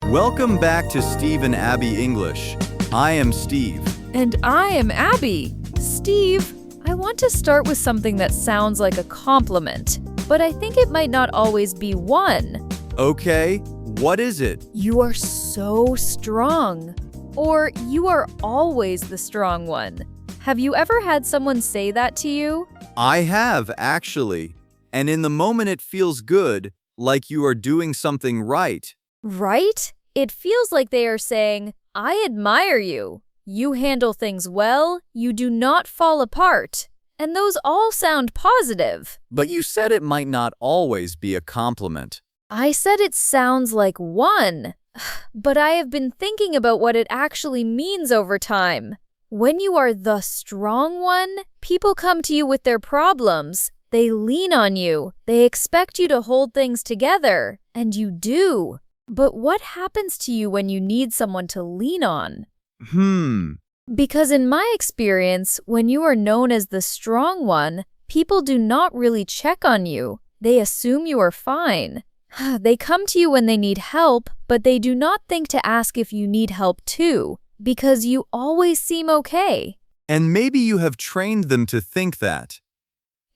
Welcome back to Steve and Abby English. I am Steve. And I am Abby. Steve, I want to start with something that sounds like a compliment, but I think it might not always be one. Okay, what is it? You are so strong. Or you are always the strong one. Have you ever had someone say that to you? I have, actually. And in the moment it feels good, like you are doing something right. Right? It feels like they are saying, I admire you. You handle things well. You do not fall apart. And those all sound positive. But you said it might not always be a compliment. I said it sounds like one. But I have been thinking about what it actually means over time. When you are the strong one, people come to you with their problems. They lean on you. They expect you to hold things together. And you do. But what happens to you when you need someone to lean on? Because in my experience, when you are known as the strong one, people do not really check on you. They assume you are fine. They come to you when they need help, but they do not think to ask if you need help too, because you always seem okay. And maybe you have trained them to think that.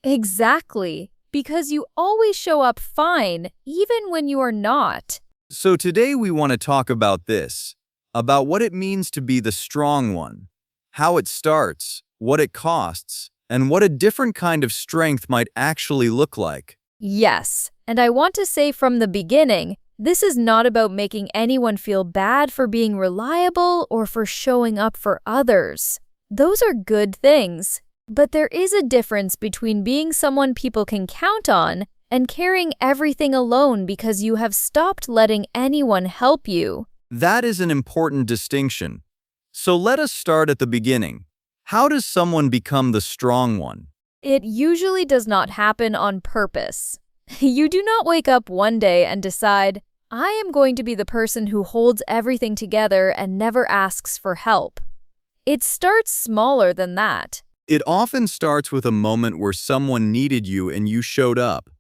Exactly, because you always show up fine, even when you are not. So today we want to talk about this, about what it means to be the strong one, how it starts, what it costs, and what a different kind of strength might actually look like. Yes, and I want to say from the beginning, this is not about making anyone feel bad for being reliable or for showing up for others. Those are good things. But there is a difference between being someone people can count on and carrying everything alone because you have stopped letting anyone help you. That is an important distinction. So let us start at the beginning. How does someone become the strong one? It usually does not happen on purpose. You do not wake up one day and decide, I am going to be the person who holds everything together and never asks for help. It starts smaller than that. It often starts with a moment where someone needed you and you showed up.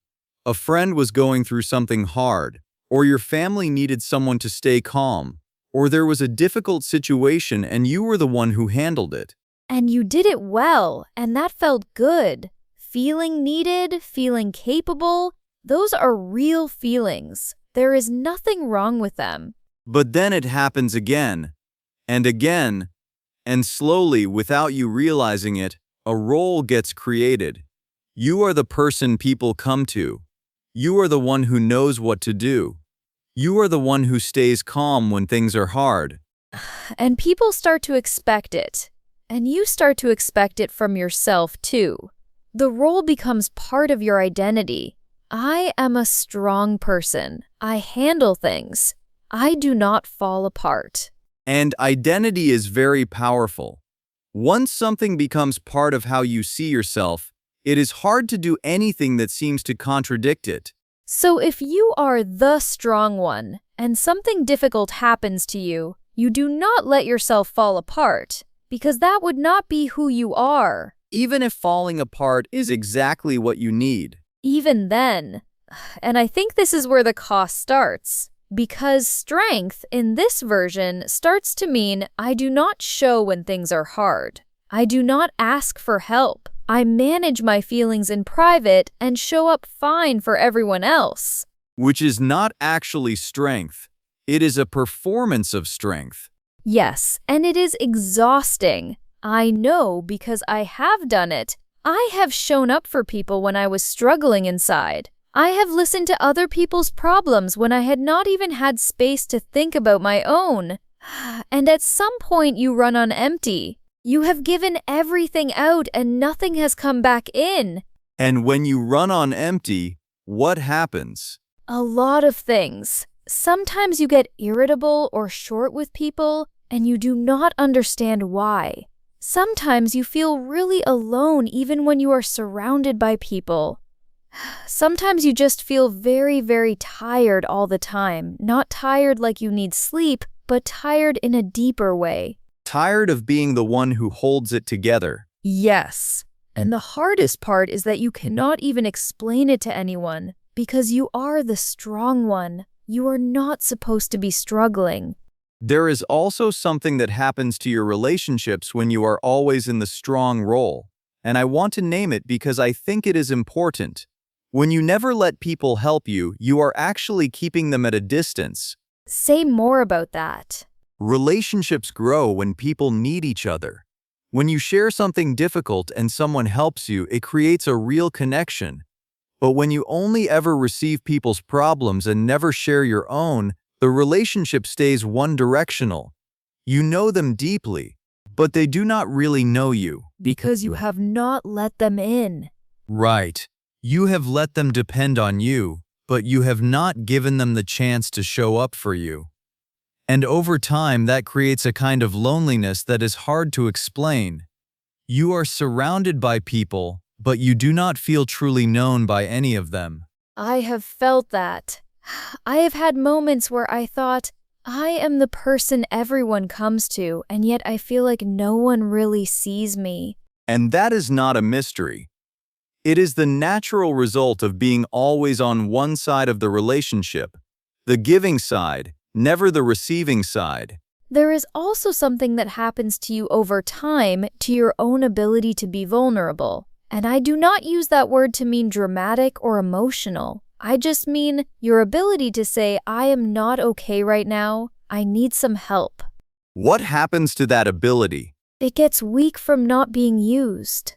A friend was going through something hard, or your family needed someone to stay calm, or there was a difficult situation and you were the one who handled it. And you did it well, and that felt good. Feeling needed, feeling capable, those are real feelings. There is nothing wrong with them. But then it happens again, and slowly, without you realizing it, a role gets created. You are the person people come to. You are the one who knows what to do. You are the one who stays calm when things are hard. And people start to expect it. And you start to expect it from yourself too. The role becomes part of your identity. I am a strong person. I handle things. I do not fall apart. And identity is very powerful. Once something becomes part of how you see yourself, it is hard to do anything that seems to contradict it. So if you are the strong one and something difficult happens to you, you do not let yourself fall apart, because that would not be who you are. Even if falling apart is exactly what you need. Even then. And I think this is where the cost starts. Because strength, in this version, starts to mean I do not show when things are hard. I do not ask for help. I manage my feelings in private and show up fine for everyone else. Which is not actually strength. It is a performance of strength. Yes, and it is exhausting. I know because I have done it. I have shown up for people when I was struggling inside. I have listened to other people's problems when I had not even had space to think about my own. And at some point you run on empty. You have given everything out and nothing has come back in. And when you run on empty, what happens? A lot of things. Sometimes you get irritable or short with people and you do not understand why. Sometimes you feel really alone even when you are surrounded by people. Sometimes you just feel very, very tired all the time. Not tired like you need sleep, but tired in a deeper way. Tired of being the one who holds it together. Yes. And the hardest part is that you cannot even explain it to anyone because you are the strong one. You are not supposed to be struggling. There is also something that happens to your relationships when you are always in the strong role, and I want to name it because I think it is important. When you never let people help you, you are actually keeping them at a distance. Say more about that. Relationships grow when people need each other. When you share something difficult and someone helps you, it creates a real connection. But when you only ever receive people's problems and never share your own, the relationship stays one-directional. You know them deeply, but they do not really know you. Because you have not let them in. Right. You have let them depend on you, but you have not given them the chance to show up for you. And over time, that creates a kind of loneliness that is hard to explain. You are surrounded by people, but you do not feel truly known by any of them. I have felt that. I have had moments where I thought, I am the person everyone comes to, and yet I feel like no one really sees me. And that is not a mystery. It is the natural result of being always on one side of the relationship, the giving side, never the receiving side. There is also something that happens to you over time to your own ability to be vulnerable. And I do not use that word to mean dramatic or emotional. I just mean your ability to say, I am not okay right now. I need some help. What happens to that ability? It gets weak from not being used.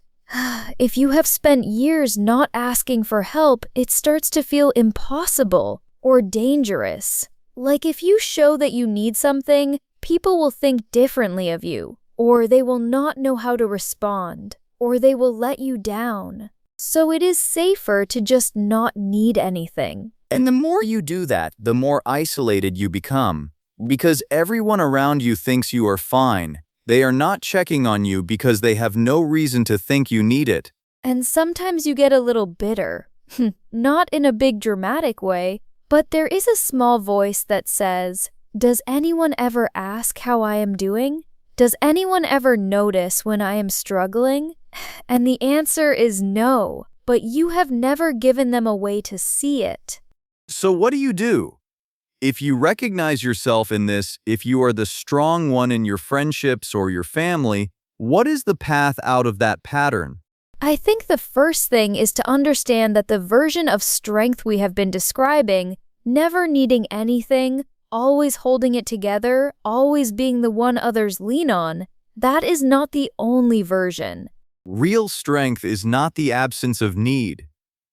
If you have spent years not asking for help, it starts to feel impossible or dangerous. Like if you show that you need something, people will think differently of you, or they will not know how to respond, or they will let you down. So it is safer to just not need anything. And the more you do that, the more isolated you become. Because everyone around you thinks you are fine. They are not checking on you because they have no reason to think you need it. And sometimes you get a little bitter. Not in a big dramatic way, but there is a small voice that says, does anyone ever ask how I am doing? Does anyone ever notice when I am struggling? And the answer is no, but you have never given them a way to see it. So what do? If you recognize yourself in this, if you are the strong one in your friendships or your family, what is the path out of that pattern? I think the first thing is to understand that the version of strength we have been describing, never needing anything, always holding it together, always being the one others lean on, that is not the only version. Real strength is not the absence of need.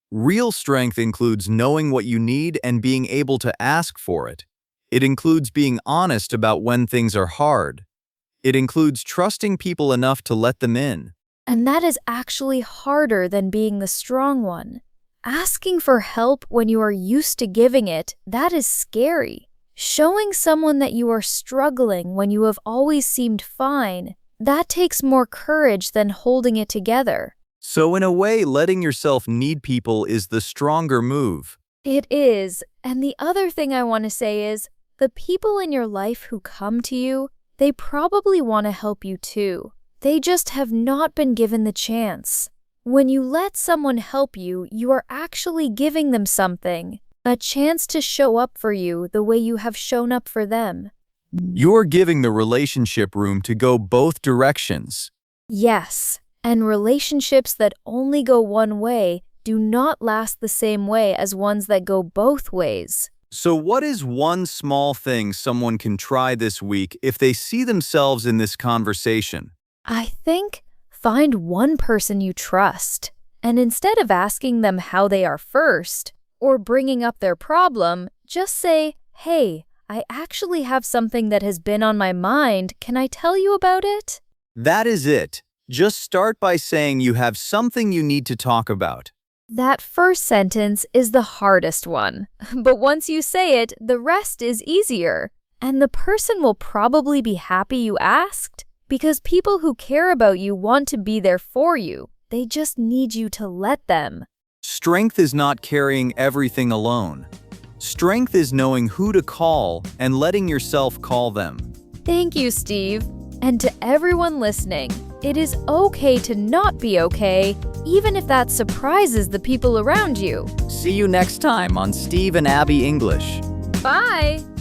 Real strength includes knowing what you need and being able to ask for it. It includes being honest about when things are hard. It includes trusting people enough to let them in. And that is actually harder than being the strong one. Asking for help when you are used to giving it, that is scary. Showing someone that you are struggling when you have always seemed fine, that takes more courage than holding it together. So in a way, letting yourself need people is the stronger move. It is. And the other thing I want to say is, the people in your life who come to you, they probably want to help you too. They just have not been given the chance. When you let someone help you, you are actually giving them something, a chance to show up for you the way you have shown up for them. You're giving the relationship room to go both directions. Yes, and relationships that only go one way do not last the same way as ones that go both ways. So what is one small thing someone can try this week if they see themselves in this conversation? I think find one person you trust, and instead of asking them how they are first, or bringing up their problem, just say, hey, I actually have something that has been on my mind. Can I tell you about it? That is it. Just start by saying you have something you need to talk about. That first sentence is the hardest one, but once you say it, the rest is easier. And the person will probably be happy you asked, because people who care about you want to be there for you. They just need you to let them. Strength is not carrying everything alone. Strength is knowing who to call and letting yourself call them. Thank you, Steve. And to everyone listening, it is okay to not be okay, even if that surprises the people around you. See you next time on Steve and Abby English. Bye!